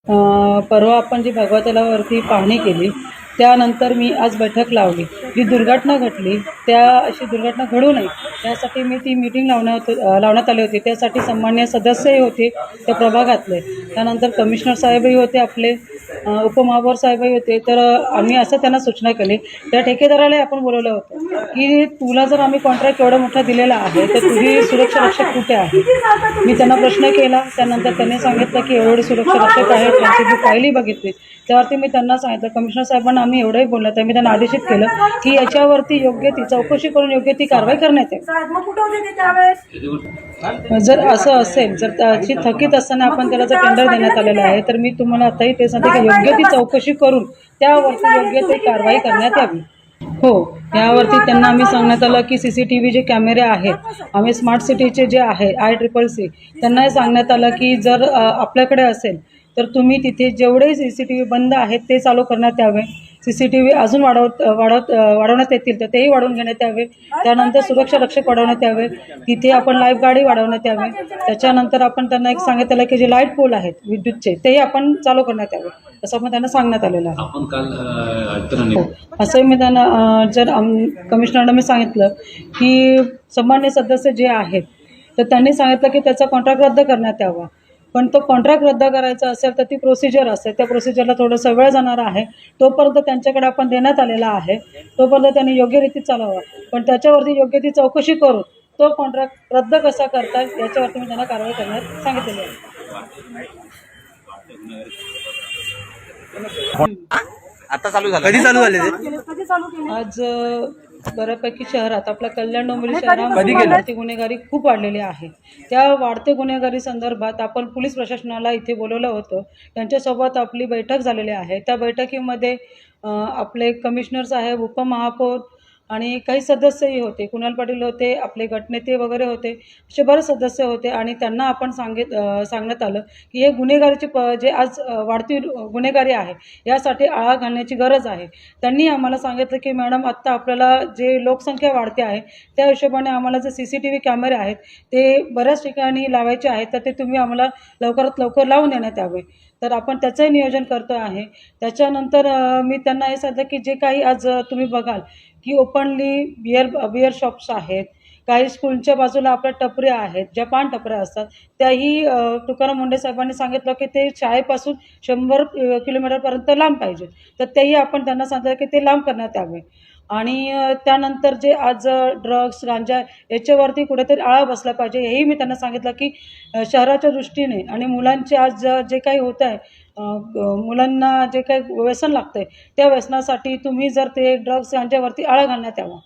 परवा आपण जी भगवा तलावावरती पाहणी केली त्यानंतर मी आज बैठक लावली. जी दुर्घटना घडली त्या अशी दुर्घटना घडू नये त्यासाठी मी ती मीटिंग लावण्यात आली होती. त्यासाठी सन्माननीय सदस्यही होते त्या प्रभागातले, त्यानंतर कमिशनर साहेबही होते, आपले उपमहापौर साहेबही होते. तर आम्ही असं त्यांना सूचना केली. त्या ठेकेदारालाही आपण बोलवलं होतं की तुला जर आम्ही कॉन्ट्रॅक्ट एवढा मोठा दिलेला आहे तर तुझी सुरक्षा रक्षक कुठे आहे. मी त्यांना प्रश्न केला. त्यानंतर त्यांनी सांगितलं की एवढे सुरक्षा रक्षक आहेत, त्यांची जी फाईलही बघितली. त्यावरती मी त्यांना सांगितलं, कमिशनर साहेबांना आम्ही एवढंही बोललं तर मी त्यांना आदेशित केलं की याच्यावरती योग्य ती चौकशी करून योग्य ती कारवाई करण्यात येईल. जर असं असेल, जर त्याची थकीत असताना आपण त्याला जर टेंडर देण्यात आलेलं आहे तर मी तुम्हाला आताही ते सांगते की योग्य ती चौकशी करून त्यावरती योग्य ती कारवाई करण्यात यावी. हो, यावरती त्यांना आम्ही सांगण्यात आलं की CCTV जे कॅमेरे आहेत, आम्ही स्मार्ट सिटीचे जे आहे ICCC त्यांनाही सांगण्यात आलं की जर आपल्याकडे असेल तर तुम्ही तिथे जेवढे CCTV बंद आहेत ते चालू करण्यात यावे. CCTV अजून वाढवण्यात येतील तर तेही वाढवून घेण्यात यावे. त्यानंतर सुरक्षा रक्षक वाढवण्यात यावे. तिथे आपण लाईफ गार्डही वाढवण्यात यावे. त्याच्यानंतर आपण त्यांना एक सांगण्यात आलं की जे लाईट पोल आहेत विद्युतचे तेही आपण चालू करण्यात यावे, असं पण त्यांना सांगण्यात आलेलं आहे. आपण काल असंही मी त्यांना कमिशनरला मी सांगितलं की सामान्य सदस्य जे आहेत तर त्यांनी सांगितलं की त्याचा कॉन्ट्रॅक्ट रद्द करण्यात यावा. पण तो कॉन्ट्रॅक्ट रद्द करायचा असेल तर ती प्रोसिजर असेल, त्या प्रोसिजरला थोडंसं वेळ जाणार आहे. तोपर्यंत त्यांच्याकडे आपण देण्यात आलेला आहे, तोपर्यंत त्यांनी योग्य रीतीत चालवावा. पण त्याच्यावरती योग्य ती चौकशी करून तो कॉन्ट्रॅक्ट रद्द कसा करतात याच्यावरती मी त्यांना कारवाई करण्यास सांगितलेली आहे. आता चालू झालं, कधी चालू झाले ते? आज बऱ्यापैकी शहरात आपल्या कल्याण डोंबिवली शहरामध्ये वाढती गुन्हेगारी खूप वाढलेली आहे. त्या वाढते गुन्हेगारी संदर्भात आपण पोलीस प्रशासनाला इथे बोलवलं होतं. त्यांच्यासोबत आपली बैठक झालेली आहे. त्या बैठकीमध्ये आपले कमिशनर साहेब, उपमहापौर आणि काही सदस्यही होते. कुणाल पाटील होते, आपले गटनेते वगैरे होते, असे बरेच सदस्य होते. आणि त्यांना आपण सांगण्यात आलं की हे गुन्हेगारीची जे आज वाढती गुन्हेगारी आहे यासाठी आळा घालण्याची गरज आहे. त्यांनी आम्हाला सांगितलं की मॅडम आत्ता आपल्याला जे लोकसंख्या वाढते आहे त्या हिशोबाने आम्हाला जे CCTV कॅमेरे आहेत ते बऱ्याच ठिकाणी लावायचे आहेत, तर ते तुम्ही आम्हाला लवकरात लवकर लावून देण्यात यावे. तर आपण त्याचंही नियोजन करतो आहे. त्याच्यानंतर मी त्यांना हे सांगितलं की जे काही आज तुम्ही बघाल की ओपनली बिअर शॉप्स आहेत, काही स्कूलच्या बाजूला आपल्या टपऱ्या आहेत, ज्या पान टपऱ्या असतात त्याही तुकाराम मुंढे साहेबांनी सांगितलं की ते शाळेपासून 100 किलोमीटरपर्यंत लांब पाहिजे. तर तेही आपण त्यांना सांगितलं की ते लांब करण्यात यावे. आणि त्यानंतर जे आज ड्रग्स, गांजा याच्यावरती कुठेतरी आळा बसला पाहिजे, हेही मी त्यांना सांगितलं की शहराच्या दृष्टीने आणि मुलांचे आज जे काही होत आहे, मुलांना जे काही व्यसन लागतं आहे त्या व्यसनासाठी तुम्ही जर ते ड्रग्स यांच्यावरती आळा घालण्यात यावा.